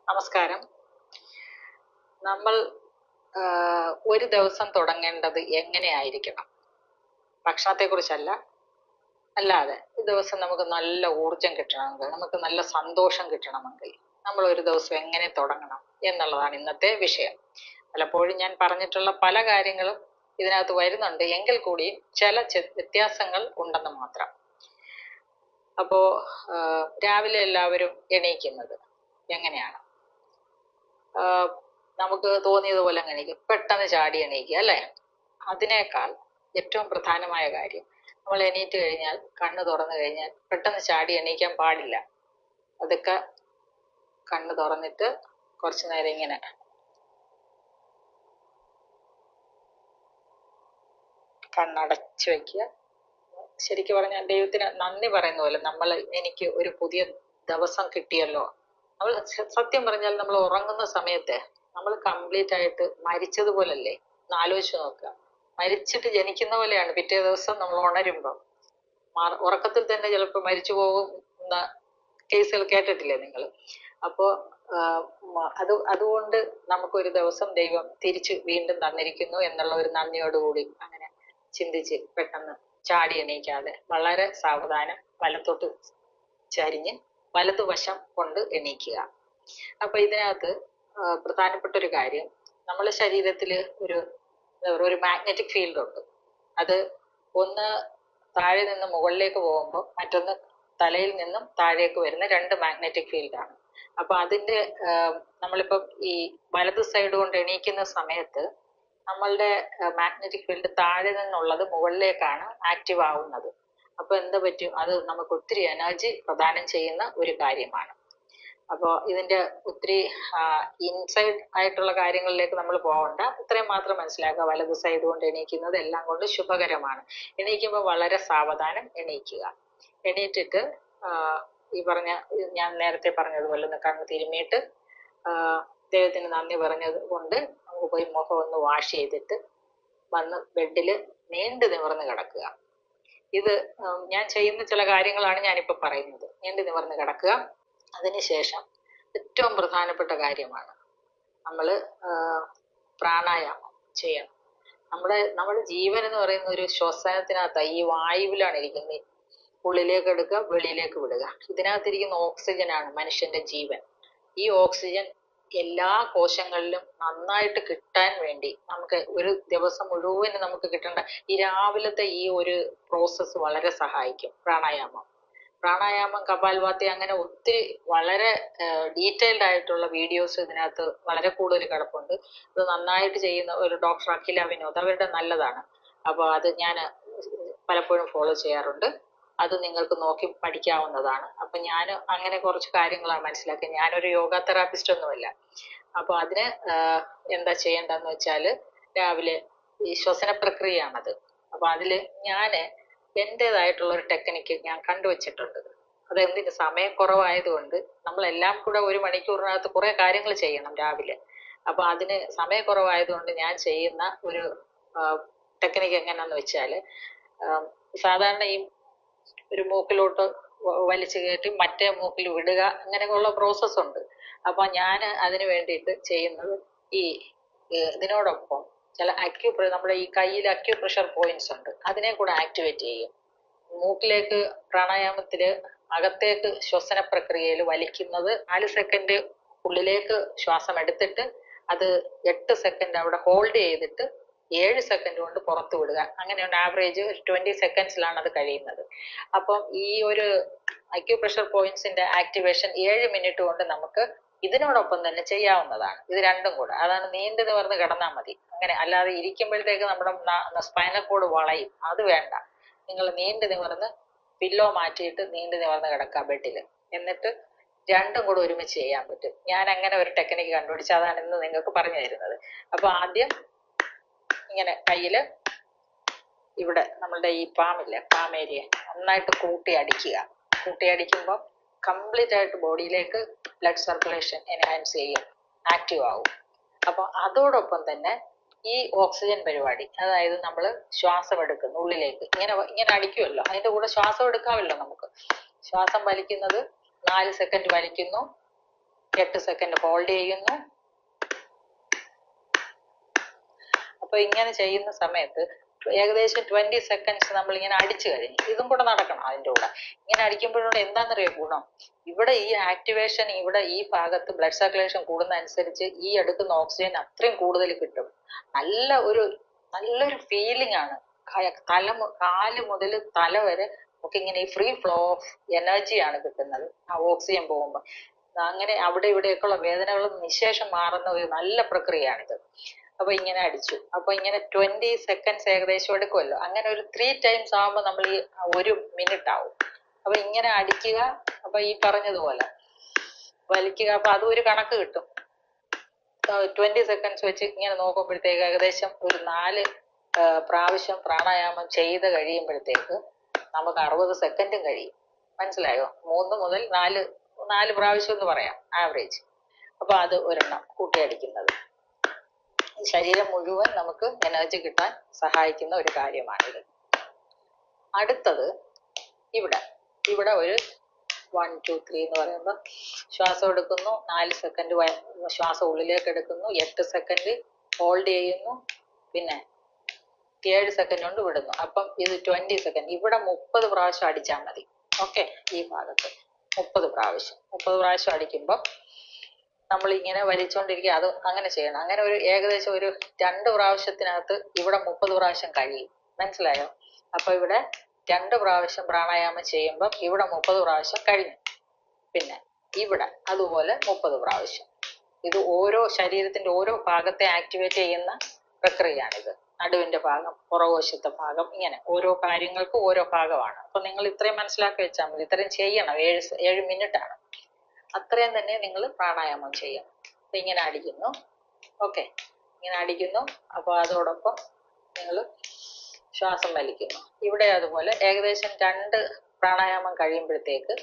നമസ്കാരം. നമ്മൾ ഒരു ദിവസം തുടങ്ങേണ്ടത് എങ്ങനെയായിരിക്കണം? ഭക്ഷണത്തെക്കുറിച്ചല്ല, അല്ലാതെ ഒരു ദിവസം നമുക്ക് നല്ല ഊർജം കിട്ടണമെങ്കിൽ, നമുക്ക് നല്ല സന്തോഷം കിട്ടണമെങ്കിൽ നമ്മൾ ഒരു ദിവസം എങ്ങനെ തുടങ്ങണം എന്നുള്ളതാണ് ഇന്നത്തെ വിഷയം. പലപ്പോഴും ഞാൻ പറഞ്ഞിട്ടുള്ള പല കാര്യങ്ങളും ഇതിനകത്ത് വരുന്നുണ്ട്, എങ്കിൽ കൂടിയും ചില വ്യത്യാസങ്ങൾ ഉണ്ടെന്ന് മാത്രം. അപ്പോ രാവിലെ എല്ലാവരും എണീക്കുന്നത് എങ്ങനെയാണ്? നമുക്ക് തോന്നിയതുപോലെ എണീക്കും, പെട്ടെന്ന് ചാടി എണീക്കുക അല്ലേ? അതിനേക്കാൾ ഏറ്റവും പ്രധാനമായ കാര്യം, നമ്മൾ എണീറ്റ് കഴിഞ്ഞാൽ, കണ്ണ് തുറന്നു കഴിഞ്ഞാൽ പെട്ടെന്ന് ചാടി എണീക്കാൻ പാടില്ല. അതൊക്കെ കണ്ണ് തുറന്നിട്ട് കുറച്ചു നേരം ഇങ്ങനെ കണ്ണടച്ചു വെക്കുക. ശരിക്കും പറഞ്ഞാൽ ദൈവത്തിന് നന്ദി പറയുന്ന പോലെ, എനിക്ക് ഒരു പുതിയ ദിവസം കിട്ടിയല്ലോ. നമ്മൾ സത്യം പറഞ്ഞാൽ നമ്മൾ ഉറങ്ങുന്ന സമയത്ത് നമ്മൾ കംപ്ലീറ്റ് ആയിട്ട് മരിച്ചതുപോലല്ലേ? ഒന്ന് ആലോചിച്ച് നോക്കുക. മരിച്ചിട്ട് ജനിക്കുന്ന പോലെയാണ് പിറ്റേ ദിവസം നമ്മൾ ഉണരുമ്പോൾ. ഉറക്കത്തിൽ തന്നെ ചിലപ്പോൾ മരിച്ചു പോകുന്ന കേസുകൾ കേട്ടിട്ടില്ലേ നിങ്ങൾ? അപ്പോ അതുകൊണ്ട് നമുക്കൊരു ദിവസം ദൈവം തിരിച്ചു വീണ്ടും തന്നിരിക്കുന്നു എന്നുള്ള ഒരു നന്ദിയോടുകൂടി അങ്ങനെ ചിന്തിച്ച് പെട്ടെന്ന് ചാടി എണീക്കാതെ വളരെ സാവധാനം വലത്തോട്ട് ചരിഞ്ഞ് വലതുവശം കൊണ്ട് എണീക്കുക. അപ്പൊ ഇതിനകത്ത് പ്രധാനപ്പെട്ട ഒരു കാര്യം, നമ്മുടെ ശരീരത്തിൽ ഒരു മാഗ്നറ്റിക് ഫീൽഡ് ഉണ്ട്. അത് ഒന്ന് താഴെ നിന്ന് മുകളിലേക്ക് പോകുമ്പോൾ, മറ്റൊന്ന് തലയിൽ നിന്നും താഴേക്ക് വരുന്ന രണ്ട് മാഗ്നറ്റിക് ഫീൽഡാണ്. അപ്പൊ അതിന്റെ നമ്മളിപ്പം ഈ വലതു സൈഡ് കൊണ്ട് എണീക്കുന്ന സമയത്ത് നമ്മളുടെ മാഗ്നറ്റിക് ഫീൽഡ് താഴെ നിന്നുള്ളത് മുകളിലേക്കാണ് ആക്റ്റീവ് ആവുന്നത്. അപ്പൊ എന്താ പറ്റും? അത് നമുക്ക് ഒത്തിരി എനർജി പ്രദാനം ചെയ്യുന്ന ഒരു കാര്യമാണ്. അപ്പോൾ ഇതിന്റെ ഒത്തിരി ഇൻസൈഡ് ആയിട്ടുള്ള കാര്യങ്ങളിലേക്ക് നമ്മൾ പോകണ്ട, ഇത്രയും മാത്രം മനസ്സിലാക്കുക. വലതു സൈഡ് കൊണ്ട് എണീക്കുന്നത് എല്ലാം കൊണ്ട് ശുഭകരമാണ്. എണീക്കുമ്പോൾ വളരെ സാവധാനം എണീക്കുക. എണീറ്റിട്ട് ഞാൻ നേരത്തെ പറഞ്ഞതുപോലെ ഒന്ന് കണ്ണ് തിരുമ്മിയിട്ട് ദൈവത്തിന് നന്ദി പറഞ്ഞത് കൊണ്ട് നമുക്ക് പോയി മുഖം ഒന്ന് വാഷ് ചെയ്തിട്ട് വന്ന് ബെഡിൽ നീണ്ടു നിവർന്ന് കിടക്കുക. ഇത് ഞാൻ ചെയ്യുന്ന ചില കാര്യങ്ങളാണ് ഞാനിപ്പോ പറയുന്നത്. നീണ്ടു നിവർന്ന് കിടക്കുക. അതിനുശേഷം ഏറ്റവും പ്രധാനപ്പെട്ട കാര്യമാണ്, നമ്മൾ പ്രാണായാമം ചെയ്യണം. നമ്മുടെ ജീവൻ എന്ന് പറയുന്ന ഒരു ശ്വസനത്തിനകത്ത് ഈ വായുവിലാണ് ഇരിക്കുന്നത്. ഉള്ളിലേക്ക് എടുക്കുക, വെളിയിലേക്ക് വിടുക. ഇതിനകത്തിരിക്കുന്ന ഓക്സിജനാണ് മനുഷ്യന്റെ ജീവൻ. ഈ ഓക്സിജൻ എല്ലാ കോശങ്ങളിലും നന്നായിട്ട് കിട്ടാൻ വേണ്ടി നമുക്ക് ഒരു ദിവസം മുഴുവനും നമുക്ക് കിട്ടേണ്ട ഈ രാവിലത്തെ ഈ ഒരു പ്രോസസ്സ് വളരെ സഹായിക്കും പ്രാണായാമം, കപാൽഭാതി, അങ്ങനെ ഒത്തിരി വളരെ ഡീറ്റെയിൽഡ് ആയിട്ടുള്ള വീഡിയോസ് ഇതിനകത്ത് വളരെ കൂടുതൽ കിടപ്പുണ്ട്. ഇത് നന്നായിട്ട് ചെയ്യുന്ന ഒരു ഡോക്ടർ അഖില വിനോദ്, അവരുടെ നല്ലതാണ്. അപ്പൊ അത് ഞാൻ പലപ്പോഴും ഫോളോ ചെയ്യാറുണ്ട്. അത് നിങ്ങൾക്ക് നോക്കി പഠിക്കാവുന്നതാണ്. അപ്പൊ ഞാൻ അങ്ങനെ കുറച്ച് കാര്യങ്ങളാണ് മനസ്സിലാക്കിയത്. ഞാനൊരു യോഗ തെറാപ്പിസ്റ്റ് ഒന്നുമല്ല. അപ്പൊ അതിന് എന്താ ചെയ്യേണ്ടതെന്ന് വെച്ചാല്, രാവിലെ ഈ ശ്വസന പ്രക്രിയയാണത്. അപ്പൊ അതില് ഞാന് എന്റേതായിട്ടുള്ള ഒരു ടെക്നിക്ക് ഞാൻ കണ്ടുവച്ചിട്ടുണ്ട്. അതെന്തിന്, സമയം കുറവായതുകൊണ്ട് നമ്മളെല്ലാം കൂടെ ഒരു മണിക്കൂറിനകത്ത് കുറെ കാര്യങ്ങൾ ചെയ്യണം രാവിലെ. അപ്പൊ അതിന് സമയക്കുറവായതുകൊണ്ട് ഞാൻ ചെയ്യുന്ന ഒരു ടെക്നിക്ക് എങ്ങനെയാന്ന് വെച്ചാല്, സാധാരണ ഈ ഒരു മൂക്കിലോട്ട് വലിച്ചു കയറ്റി മറ്റേ മൂക്കിൽ വിടുക, അങ്ങനെയുള്ള പ്രോസസ് ഉണ്ട്. അപ്പൊ ഞാൻ അതിന് വേണ്ടിയിട്ട് ചെയ്യുന്നത്, ഇതിനോടൊപ്പം ചില നമ്മുടെ ഈ കയ്യിൽ അക്യുപ്രഷർ പോയിന്റ്സ് ഉണ്ട്, അതിനെ കൂടെ ആക്ടിവേറ്റ് ചെയ്യും. മൂക്കിലേക്ക് പ്രാണായാമത്തില് അകത്തേക്ക് ശ്വസന പ്രക്രിയയിൽ വലിക്കുന്നത് 4 സെക്കൻഡ് ഉള്ളിലേക്ക് ശ്വാസം എടുത്തിട്ട് അത് 8 സെക്കൻഡ് അവിടെ ഹോൾഡ് ചെയ്തിട്ട് 7 സെക്കൻഡ് കൊണ്ട് പുറത്തു വിടുക. അങ്ങനെയുണ്ട്. ആവറേജ് 20 സെക്കൻഡ്സിലാണ് അത് കഴിയുന്നത്. അപ്പം ഈ ഒരു അക്യുപ്രഷർ പോയിന്റ്സിന്റെ ആക്ടിവേഷൻ 7 മിനിറ്റ് കൊണ്ട് നമുക്ക് ഇതിനോടൊപ്പം തന്നെ ചെയ്യാവുന്നതാണ്. ഇത് രണ്ടും കൂടെ. അതാണ് നീണ്ടു നിവർന്ന് കിടന്നാൽ മതി. അങ്ങനെ അല്ലാതെ ഇരിക്കുമ്പോഴത്തേക്ക് നമ്മുടെ സ്പൈനൽ കോഡ് വളയും, അത് വേണ്ട. നിങ്ങൾ നീണ്ടു നിവർന്ന് പില്ലോ മാറ്റിയിട്ട് നീണ്ടു നിവർന്ന് കിടക്കുക ബെഡിൽ. എന്നിട്ട് രണ്ടും കൂടെ ഒരുമിച്ച് ചെയ്യാൻ പറ്റും. ഞാൻ അങ്ങനെ ഒരു ടെക്നിക്ക് കണ്ടുപിടിച്ച് അതാണ് ഇന്ന് നിങ്ങൾക്ക് പറഞ്ഞു തരുന്നത്. അപ്പൊ ആദ്യം ഇങ്ങനെ കയ്യില് ഇവിടെ നമ്മളുടെ ഈ പാം ഏരിയ നന്നായിട്ട് കൂട്ടി അടിക്കുമ്പോൾ കംപ്ലീറ്റ് ആയിട്ട് ബോഡിയിലേക്ക് ബ്ലഡ് സർക്കുലേഷൻ എൻഹാൻസ് ചെയ്യും, ആക്റ്റീവ് ആവും. അപ്പൊ അതോടൊപ്പം തന്നെ ഈ ഓക്സിജൻ പരിപാടി, അതായത് നമ്മൾ ശ്വാസം എടുക്കുന്നു ഉള്ളിലേക്ക്, ഇങ്ങനെ അടിക്കുമല്ലോ, അതിന്റെ കൂടെ ശ്വാസം എടുക്കാമല്ലോ നമുക്ക്. ശ്വാസം വലിക്കുന്നത് 4 സെക്കൻഡ് വലിക്കുന്നു, 8 സെക്കൻഡ് ഹോൾഡ് ചെയ്യുന്നു. അപ്പൊ ഇങ്ങനെ ചെയ്യുന്ന സമയത്ത് ഏകദേശം 20 സെക്കൻഡ്സ് നമ്മൾ ഇങ്ങനെ അടിച്ചു കഴിഞ്ഞു. ഇതും കൂടെ നടക്കണം അതിൻ്റെ കൂടെ. ഇങ്ങനെ അടിക്കുമ്പോഴുള്ള എന്താണെന്നറിയോ ഗുണം? ഇവിടെ ഈ ആക്ടിവേഷൻ, ഇവിടെ ഈ ഭാഗത്ത് ബ്ലഡ് സർക്കുലേഷൻ കൂടുന്ന അനുസരിച്ച് ഈ എടുക്കുന്ന ഓക്സിജൻ അത്രയും കൂടുതൽ കിട്ടും. നല്ലൊരു ഫീലിംഗ് ആണ്. കാല് മുതൽ തല വരെ ഒക്കെ ഇങ്ങനെ ഈ ഫ്രീ ഫ്ലോ ഓഫ് എനർജിയാണ് കിട്ടുന്നത് ആ ഓക്സിജൻ പോകുമ്പോൾ. അങ്ങനെ അവിടെ ഇവിടെയൊക്കെയുള്ള വേദനകളും നിശേഷം മാറുന്ന ഒരു നല്ല പ്രക്രിയയാണിത്. അപ്പൊ ഇങ്ങനെ അടിച്ചു. അപ്പൊ ഇങ്ങനെ 20 സെക്കൻഡ്സ് ഏകദേശം എടുക്കുമല്ലോ. അങ്ങനെ ഒരു 3 ടൈംസ് ആകുമ്പോൾ നമ്മൾ ഈ 1 മിനിറ്റ് ആവും. അപ്പൊ ഇങ്ങനെ അടിക്കുക. അപ്പൊ ഈ പറഞ്ഞതുപോലെ വലിക്കുക. അപ്പൊ അതും ഒരു കണക്ക് കിട്ടും. 20 സെക്കൻഡ്സ് വെച്ച് ഇങ്ങനെ നോക്കുമ്പോഴത്തേക്ക് ഏകദേശം ഒരു 4 പ്രാവശ്യം പ്രാണായാമം ചെയ്ത് കഴിയുമ്പോഴത്തേക്ക് നമുക്ക് 60 സെക്കൻഡും കഴിയും. മനസ്സിലായോ? 3 മുതൽ 4 പ്രാവശ്യം എന്ന് പറയാം ആവറേജ്. അപ്പൊ അത് ഒരെണ്ണം കൂട്ടിയടിക്കുന്നത് ശരീരം മുഴുവൻ നമുക്ക് എനർജി കിട്ടാൻ സഹായിക്കുന്ന ഒരു കാര്യമാണിത്. അടുത്തത് ഇവിടെ ഒരു 1 2 3 എന്ന് പറയുമ്പോൾ ശ്വാസം എടുക്കുന്നു, 4 സെക്കൻഡ് ശ്വാസം ഉള്ളിലേക്ക് എടുക്കുന്നു, 8 സെക്കൻഡ് ഹോൾഡ് ചെയ്യുന്നു, പിന്നെ 7 സെക്കൻഡ് കൊണ്ട് വിടുന്നു. അപ്പം ഇത് 20 സെക്കൻഡ്. ഇവിടെ 30 പ്രാവശ്യം അടിച്ചാൽ മതി. ഓക്കെ, ഈ ഭാഗത്ത് 30 പ്രാവശ്യം അടിക്കുമ്പോൾ നമ്മൾ ഇങ്ങനെ വലിച്ചുകൊണ്ടിരിക്കുക. അത് അങ്ങനെ ചെയ്യണം. അങ്ങനെ ഒരു ഏകദേശം ഒരു 2 പ്രാവശ്യത്തിനകത്ത് ഇവിടെ 30 പ്രാവശ്യം കഴിയും. മനസ്സിലായോ? അപ്പൊ ഇവിടെ 2 പ്രാവശ്യം പ്രാണായാമം ചെയ്യുമ്പോൾ ഇവിടെ 30 പ്രാവശ്യം കഴിഞ്ഞു. പിന്നെ ഇവിടെ അതുപോലെ 30 പ്രാവശ്യം. ഇത് ഓരോ ശരീരത്തിന്റെ ഓരോ ഭാഗത്തെ ആക്ടിവേറ്റ് ചെയ്യുന്ന പ്രക്രിയയാണിത്. നടുവിന്റെ ഭാഗം, പുറകുവശത്തെ ഭാഗം, ഇങ്ങനെ ഓരോ കാര്യങ്ങൾക്ക് ഓരോ ഭാഗമാണ്. അപ്പൊ നിങ്ങൾ ഇത്രയും മനസ്സിലാക്കി വെച്ചാൽ മതി. ഇത്രയും ചെയ്യണം. 7 മിനിറ്റ് ആണ്. അത്രയും തന്നെ നിങ്ങൾ പ്രാണായാമം ചെയ്യണം. അപ്പൊ ഇങ്ങനെ അടിക്കുന്നു. ഓക്കെ, ഇങ്ങനെ അടിക്കുന്നു. അപ്പൊ അതോടൊപ്പം നിങ്ങൾ ശ്വാസം വലിക്കുന്നു. ഇവിടെ അതുപോലെ ഏകദേശം 2 പ്രാണായാമം കഴിയുമ്പോഴത്തേക്ക്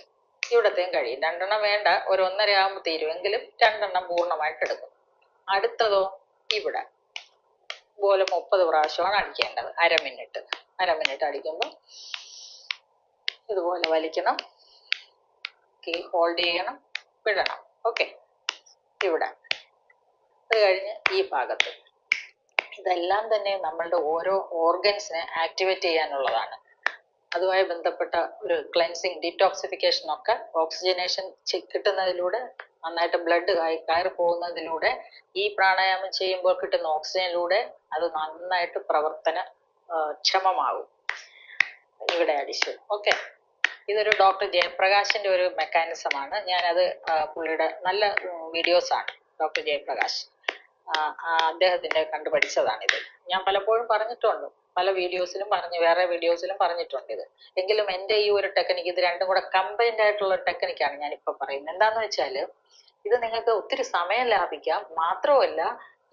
ഇവിടത്തെയും കഴിയും. 2 എണ്ണം വേണ്ട, ഒരു 1.5 ആകുമ്പോൾ തീരുമെങ്കിലും 2 എണ്ണം പൂർണ്ണമായിട്ട് എടുക്കും. അടുത്തതോ ഇവിടെ പോലെ 30 പ്രാവശ്യമാണ് അടിക്കേണ്ടത്. അര മിനിറ്റ് അടിക്കുമ്പോൾ ഇതുപോലെ വലിക്കണം, ഹോൾഡ് ചെയ്യണം, വിടണം. ഓക്കെ, ഇവിടെ അത് കഴിഞ്ഞ് ഈ ഭാഗത്ത് ഇതെല്ലാം തന്നെ നമ്മളുടെ ഓരോ ഓർഗൻസിനെ ആക്ടിവേറ്റ് ചെയ്യാനുള്ളതാണ്. അതുമായി ബന്ധപ്പെട്ട ഒരു ക്ലെൻസിങ്, ഡീറ്റോക്സിഫിക്കേഷൻ ഒക്കെ ഓക്സിജനേഷൻ കിട്ടുന്നതിലൂടെ, നന്നായിട്ട് ബ്ലഡ് കയറി പോകുന്നതിലൂടെ, ഈ പ്രാണായാമം ചെയ്യുമ്പോൾ കിട്ടുന്ന ഓക്സിജനിലൂടെ അത് നന്നായിട്ട് ക്ഷമമാകും. ഇവിടെ അടിച്ചു. ഓക്കെ, ഇതൊരു ഡോക്ടർ ജയപ്രകാശിന്റെ ഒരു മെക്കാനിസമാണ്. ഞാനത് പുള്ളിയുടെ നല്ല വീഡിയോസ് ആണ്. ഡോക്ടർ ജയപ്രകാശ് അദ്ദേഹത്തിന്റെ കണ്ടുപഠിച്ചതാണിത്. ഞാൻ പലപ്പോഴും പറഞ്ഞിട്ടുണ്ട്, പല വീഡിയോസിലും വേറെ വീഡിയോസിലും പറഞ്ഞിട്ടുണ്ട് ഇത്. എങ്കിലും എൻ്റെ ഈ ഒരു ടെക്നിക്ക്, ഇത് രണ്ടും കൂടെ കമ്പൈൻഡ് ആയിട്ടുള്ള ഒരു ടെക്നിക്കാണ് ഞാനിപ്പോ പറയുന്നത്. എന്താന്ന് വെച്ചാൽ ഇത് നിങ്ങൾക്ക് ഒത്തിരി സമയം ലാഭിക്കാം, മാത്രമല്ല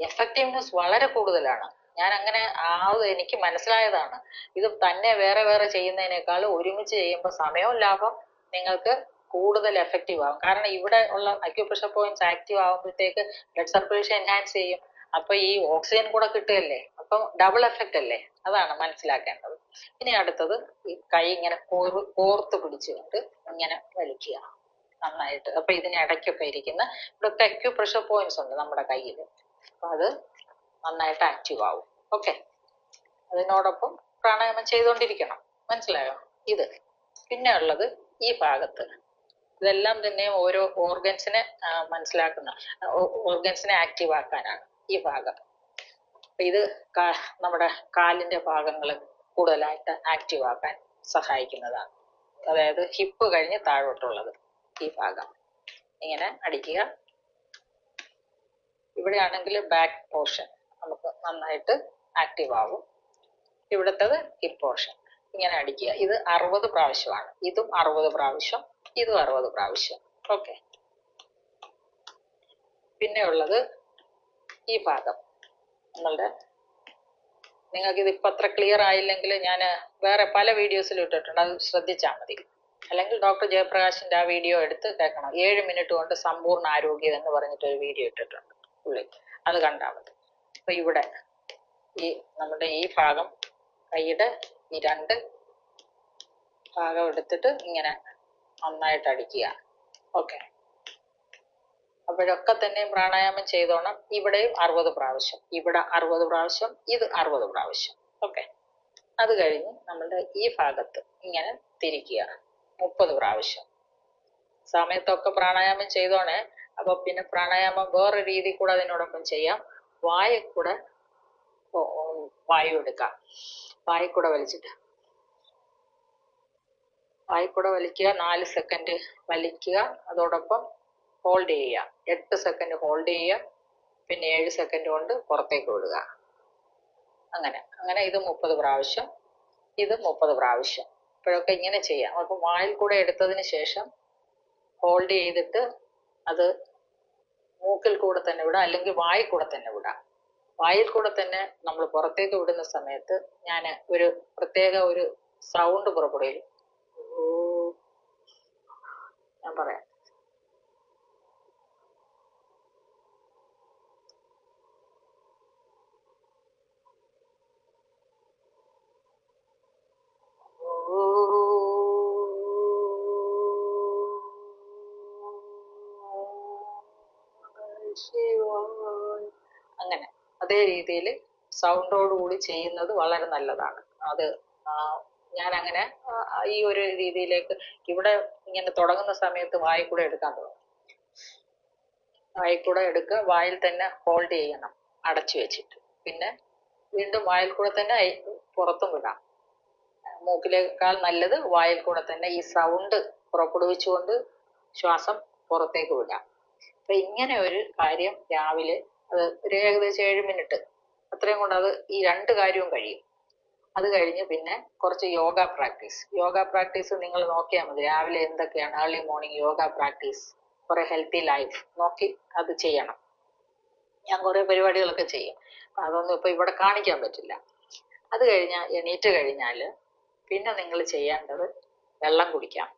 എഫക്റ്റീവ്നെസ് വളരെ കൂടുതലാണ്. ഞാൻ അങ്ങനെ എനിക്ക് മനസ്സിലായതാണ്. ഇത് തന്നെ വേറെ ചെയ്യുന്നതിനേക്കാൾ ഒരുമിച്ച് ചെയ്യുമ്പോൾ സമയവും ലാഭം, നിങ്ങൾക്ക് കൂടുതൽ എഫക്റ്റീവ് ആവും. കാരണം ഇവിടെ ഉള്ള അക്യുപ്രഷർ പോയിന്റ്സ് ആക്റ്റീവ് ആകുമ്പോഴത്തേക്ക് ബ്ലഡ് സർക്കുലേഷൻ എൻഹാൻസ് ചെയ്യും. അപ്പൊ ഈ ഓക്സിജൻ കൂടെ കിട്ടുകയല്ലേ, അപ്പൊ ഡബിൾ എഫക്റ്റ് അല്ലേ. അതാണ് മനസ്സിലാക്കേണ്ടത്. ഇനി അടുത്തത്, ഈ കൈ ഇങ്ങനെ കോർത്ത് പിടിച്ചുകൊണ്ട് ഇങ്ങനെ വലിക്കുക നന്നായിട്ട്. അപ്പൊ ഇതിനിടയ്ക്കൊക്കെ ഇരിക്കുന്ന ഇവിടുത്തെ അക്യുപ്രഷർ പോയിന്റ്സ് ഉണ്ട് നമ്മുടെ കയ്യിൽ, അപ്പൊ അത് നന്നായിട്ട് ആക്റ്റീവ് ആവും. ഓക്കെ, അതിനോടൊപ്പം പ്രാണായാമം ചെയ്തുകൊണ്ടിരിക്കണം. മനസ്സിലായോ? ഇത് പിന്നെ ഉള്ളത് ഈ ഭാഗത്ത്, ഇതെല്ലാം തന്നെ ഓരോ ഓർഗൻസിനെ ഓർഗൻസിനെ ആക്റ്റീവ് ആക്കാനാണ് ഈ ഭാഗം. ഇത് നമ്മുടെ കാലിന്റെ ഭാഗങ്ങൾ കൂടുതലായിട്ട് ആക്റ്റീവ് ആക്കാൻ സഹായിക്കുന്നതാണ്. അതായത് ഹിപ്പ് കഴിഞ്ഞ് താഴോട്ടുള്ളത് ഈ ഭാഗം ഇങ്ങനെ അടിക്കുക. ഇവിടെയാണെങ്കിൽ ബാക്ക് പോർഷൻ നമുക്ക് നന്നായിട്ട് ആക്റ്റീവ് ആവും. ഇവിടുത്തത് ഹിപ്പ് പോർഷൻ ഇങ്ങനെ അടിക്കുക. ഇത് 60 പ്രാവശ്യമാണ്. ഇതും 60 പ്രാവശ്യം, ഇതും 60 പ്രാവശ്യം. ഓക്കെ, പിന്നെ ഉള്ളത് ഈ ഭാഗം. നിങ്ങൾക്ക് ഇതിപ്പോ അത്ര ക്ലിയർ ആയില്ലെങ്കിൽ ഞാൻ വേറെ പല വീഡിയോസിലും ഇട്ടിട്ടുണ്ട്, അത് ശ്രദ്ധിച്ചാൽ മതി. അല്ലെങ്കിൽ ഡോക്ടർ ജയപ്രകാശിന്റെ ആ വീഡിയോ എടുത്ത് കേൾക്കണം. 7 മിനിറ്റ് കൊണ്ട് സമ്പൂർണ്ണ ആരോഗ്യം എന്ന് പറഞ്ഞിട്ടൊരു വീഡിയോ ഇട്ടിട്ടുണ്ട് പുള്ളി, അത് കണ്ടാൽ മതി. അപ്പൊ ഇവിടെ നമ്മുടെ ഈ ഭാഗം, കൈയുടെ ഈ 2 ഭാഗം എടുത്തിട്ട് ഇങ്ങനെ നന്നായിട്ട് അടിക്കുക. ഓക്കെ, അപ്പോഴൊക്കെ തന്നെ പ്രാണായാമം ചെയ്തോണം. ഇവിടെയും 60 പ്രാവശ്യം, ഇവിടെ 60 പ്രാവശ്യം, ഇത് 60 പ്രാവശ്യം. ഓക്കെ. അത് കഴിഞ്ഞ് നമ്മളുടെ ഈ ഭാഗത്ത് ഇങ്ങനെ തിരിക്കുക 30 പ്രാവശ്യം. സമയത്തൊക്കെ പ്രാണായാമം ചെയ്തോണേ. അപ്പൊ പിന്നെ പ്രാണായാമം വേറെ രീതി കൂടെ അതിനോടൊപ്പം ചെയ്യാം. വായിൽ കൂടെ വായു എടുക്കാം. വായിൽ കൂടെ വലിച്ചിട്ട് വലിക്കുക. 4 സെക്കൻഡ് വലിക്കുക. അതോടൊപ്പം ഹോൾഡ് ചെയ്യുക. 8 സെക്കൻഡ് ഹോൾഡ് ചെയ്യുക. പിന്നെ 7 സെക്കൻഡ് കൊണ്ട് പുറത്തേക്ക് വിടുക. അങ്ങനെ ഇത് 30 പ്രാവശ്യം, ഇത് 30 പ്രാവശ്യം. ഇപ്പോഴൊക്കെ ഇങ്ങനെ ചെയ്യാം. അപ്പൊ വായിൽ കൂടെ എടുത്തതിന് ശേഷം ഹോൾഡ് ചെയ്തിട്ട് അത് മൂക്കിൽ കൂടെ തന്നെ വിടാം, അല്ലെങ്കിൽ വായിൽ കൂടെ തന്നെ വിടാം. വായിൽ കൂടെ തന്നെ നമ്മൾ പുറത്തേക്ക് വിടുന്ന സമയത്ത് ഞാൻ ഒരു പ്രത്യേക ഒരു സൗണ്ട് പുറപ്പെടുകയും ഞാൻ പറയാം. അങ്ങനെ അതേ രീതിയിൽ സൗണ്ടോടുകൂടി ചെയ്യുന്നത് വളരെ നല്ലതാണ്. അത് ഞാൻ അങ്ങനെ ഈ ഒരു രീതിയിലേക്ക് ഇവിടെ ഇങ്ങനെ തുടങ്ങുന്ന സമയത്ത് വായിൽ കൂടെ എടുക്കാൻ തുടങ്ങും. വായിൽ കൂടെ എടുക്കുക, വായിൽ തന്നെ ഹോൾഡ് ചെയ്യണം അടച്ചു വെച്ചിട്ട്. പിന്നെ വീണ്ടും വായിൽ കൂടെ തന്നെ പുറത്തും വിടാം. മൂക്കിലേക്കാൾ നല്ലത് വായിൽ കൂടെ തന്നെ ഈ സൗണ്ട് പുറപ്പെടുവിച്ചുകൊണ്ട് ശ്വാസം പുറത്തേക്ക് വിടാം. അപ്പൊ ഇങ്ങനെ ഒരു കാര്യം രാവിലെ അത് ഒരു ഏകദേശം 7 മിനിറ്റ് അത്രയും കൊണ്ട് അത് ഈ 2 കാര്യവും കഴിയും. അത് കഴിഞ്ഞ് പിന്നെ കുറച്ച് യോഗ പ്രാക്ടീസ് നിങ്ങൾ നോക്കിയാൽ മതി. രാവിലെ എന്തൊക്കെയാണ് ഏർലി മോർണിംഗ് യോഗ പ്രാക്ടീസ്, കുറെ ഹെൽത്തി ലൈഫ് നോക്കി അത് ചെയ്യണം. ഞാൻ കുറെ പരിപാടികളൊക്കെ ചെയ്യും. അതൊന്നും ഇപ്പൊ ഇവിടെ കാണിക്കാൻ പറ്റില്ല. അത് കഴിഞ്ഞാൽ എണീറ്റ് കഴിഞ്ഞാല് പിന്നെ നിങ്ങൾ ചെയ്യേണ്ടത് വെള്ളം കുടിക്കാം.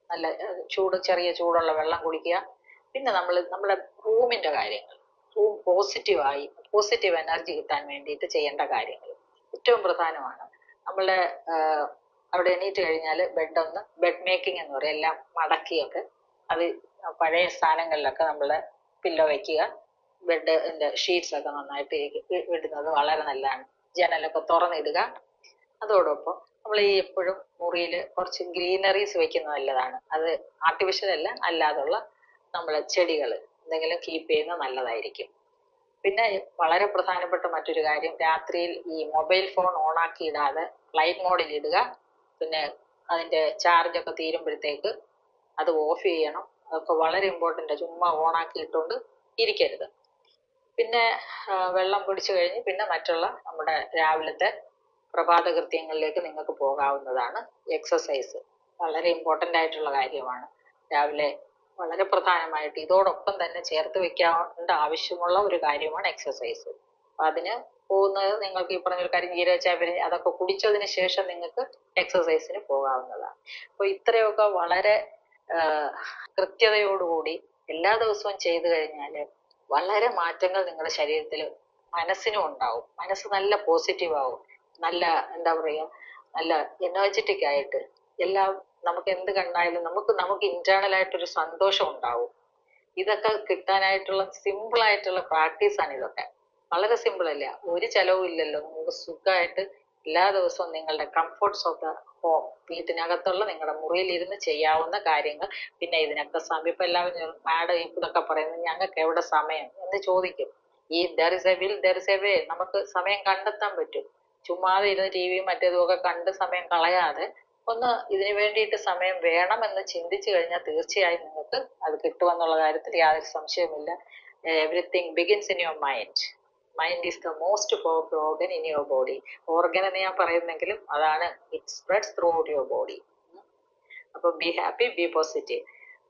നല്ല ചെറിയ ചൂടുള്ള വെള്ളം കുടിക്കുക. പിന്നെ നമ്മുടെ റൂമിന്റെ കാര്യങ്ങൾ, റൂം പോസിറ്റീവ് എനർജി കിട്ടാൻ വേണ്ടിയിട്ട് ചെയ്യേണ്ട കാര്യങ്ങൾ ഏറ്റവും പ്രധാനമാണ്. നമ്മളുടെ അവിടെ എണീറ്റ് കഴിഞ്ഞാൽ ബെഡ് മേക്കിംഗ് എന്ന് പറയും. എല്ലാം മടക്കിയൊക്കെ അത് പഴയ സ്ഥാനങ്ങളിലൊക്കെ നമ്മള് പില്ലോ വെക്കുക. ബെഡിന്റെ ഷീറ്റ്സ് ഒക്കെ നന്നായിട്ട് ഇടുന്നത് വളരെ നല്ലതാണ്. ജനലൊക്കെ തുറന്നിടുക. അതോടൊപ്പം നമ്മൾ ഈ എപ്പോഴും മുറിയിൽ കുറച്ച് ഗ്രീനറീസ് വെക്കുന്നത് നല്ലതാണ്. അത് ആർട്ടിഫിഷ്യൽ അല്ല, അല്ലാതുള്ള നമ്മളെ ചെടികൾ എന്തെങ്കിലും കീപ്പ് ചെയ്യുന്നത് നല്ലതായിരിക്കും. പിന്നെ വളരെ പ്രധാനപ്പെട്ട മറ്റൊരു കാര്യം, രാത്രിയിൽ ഈ മൊബൈൽ ഫോൺ ഓണാക്കി ഇടാതെ ഫ്ലൈറ്റ് മോഡിൽ ഇടുക. പിന്നെ അതിന്റെ ചാർജ് ഒക്കെ തീരുമ്പോഴത്തേക്ക് അത് ഓഫ് ചെയ്യണം. അതൊക്കെ വളരെ ഇമ്പോർട്ടൻ്റ്. ചുമ്മാ ഓണാക്കി ഇട്ടുകൊണ്ട് ഇരിക്കരുത്. പിന്നെ വെള്ളം കുടിച്ചു കഴിഞ്ഞ് പിന്നെ മറ്റുള്ള നമ്മുടെ രാവിലത്തെ പ്രഭാത കൃത്യങ്ങളിലേക്ക് നിങ്ങൾക്ക് പോകാവുന്നതാണ്. എക്സസൈസ് വളരെ ഇമ്പോർട്ടൻ്റ് ആയിട്ടുള്ള കാര്യമാണ്. രാവിലെ വളരെ പ്രധാനമായിട്ട് ഇതോടൊപ്പം തന്നെ ചേർത്ത് വെക്കേണ്ട ആവശ്യമുള്ള ഒരു കാര്യമാണ് എക്സസൈസ്. അപ്പൊ അതിന് പോകുന്നത് നിങ്ങൾക്ക് ഈ പറഞ്ഞൊരു കാര്യം ജീരകച്ചാപ്പിന് അതൊക്കെ കുടിച്ചതിന് ശേഷം നിങ്ങൾക്ക് എക്സസൈസിന് പോകാവുന്നതാണ്. അപ്പൊ ഇത്രയൊക്കെ വളരെ കൃത്യതയോടുകൂടി എല്ലാ ദിവസവും ചെയ്തു കഴിഞ്ഞാൽ വളരെ മാറ്റങ്ങൾ നിങ്ങളുടെ ശരീരത്തിൽ മനസ്സിനും ഉണ്ടാവും. മനസ്സ് നല്ല പോസിറ്റീവ് ആവും. നല്ല എന്താ പറയുക, നല്ല എനർജറ്റിക് ആയിട്ട് എല്ലാം നമുക്ക് എന്ത് കണ്ടാലും നമുക്ക് ഇന്റേണൽ ആയിട്ടൊരു സന്തോഷം ഉണ്ടാവും. ഇതൊക്കെ കിട്ടാനായിട്ടുള്ള സിമ്പിൾ ആയിട്ടുള്ള പ്രാക്ടീസ് ആണ് ഇതൊക്കെ. വളരെ സിമ്പിൾ അല്ല, ഒരു ചെലവും ഇല്ലല്ലോ. നമുക്ക് സുഖമായിട്ട് എല്ലാ ദിവസവും നിങ്ങളുടെ കംഫർട്ട്സ് ഓഫ് ദ ഹോം, വീട്ടിനകത്തുള്ള നിങ്ങളുടെ മുറിയിൽ ഇരുന്ന് ചെയ്യാവുന്ന കാര്യങ്ങൾ. പിന്നെ ഇതിനൊക്കെ സമയം ഇപ്പൊ എല്ലാവരും മാഡം ഇതൊക്കെ പറയുന്നത് ഞങ്ങൾക്ക് എവിടെ സമയം എന്ന് ചോദിക്കും. ഈ there is A will there is a way. നമുക്ക് സമയം കണ്ടെത്താൻ പറ്റും. ചുമ്മാതെ ഇരുന്ന് ടിവിയും മറ്റേതും ഒക്കെ കണ്ട് സമയം കളയാതെ ഒന്ന് ഇതിനു വേണ്ടിയിട്ട് സമയം വേണമെന്ന് ചിന്തിച്ചു കഴിഞ്ഞാൽ തീർച്ചയായും നിങ്ങൾക്ക് അത് കിട്ടുമെന്നുള്ള കാര്യത്തിൽ യാതൊരു സംശയവുമില്ല. Everything begins in your mind. Mind is the most powerful organ in your body. Organ എന്ന് ഞാൻ പറയുന്നെങ്കിലും അതാണ്, it spreads through out your body. അപ്പൊ ബി ഹാപ്പി, ബി പോസിറ്റീവ്.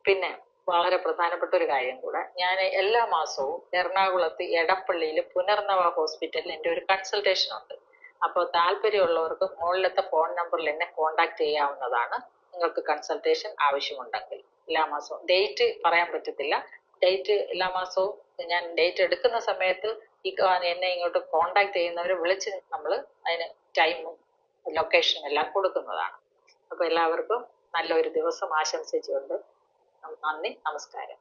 പിന്നെ വളരെ പ്രധാനപ്പെട്ട ഒരു കാര്യം കൂടെ, ഞാൻ എല്ലാ മാസവും എറണാകുളത്ത് എടപ്പള്ളിയിൽ പുനർനവ ഹോസ്പിറ്റലിൽ എൻ്റെ ഒരു കൺസൾട്ടേഷൻ ഉണ്ട്. അപ്പോൾ താല്പര്യമുള്ളവർക്ക് മുകളിലത്തെ ഫോൺ നമ്പറിൽ എന്നെ കോണ്ടാക്ട് ചെയ്യാവുന്നതാണ്. നിങ്ങൾക്ക് കൺസൾട്ടേഷൻ ആവശ്യമുണ്ടെങ്കിൽ. എല്ലാ മാസവും ഡേറ്റ് പറയാൻ പറ്റത്തില്ല. ഡേറ്റ് എല്ലാ മാസവും ഞാൻ ഡേറ്റ് എടുക്കുന്ന സമയത്ത് എന്നെ ഇങ്ങോട്ട് കോണ്ടാക്ട് ചെയ്യുന്നവരെ വിളിച്ച് നമ്മൾ അതിന് ടൈമും ലൊക്കേഷനും എല്ലാം കൊടുക്കുന്നതാണ്. അപ്പൊ എല്ലാവർക്കും നല്ലൊരു ദിവസം ആശംസിച്ചുകൊണ്ട് നന്ദി, നമസ്കാരം.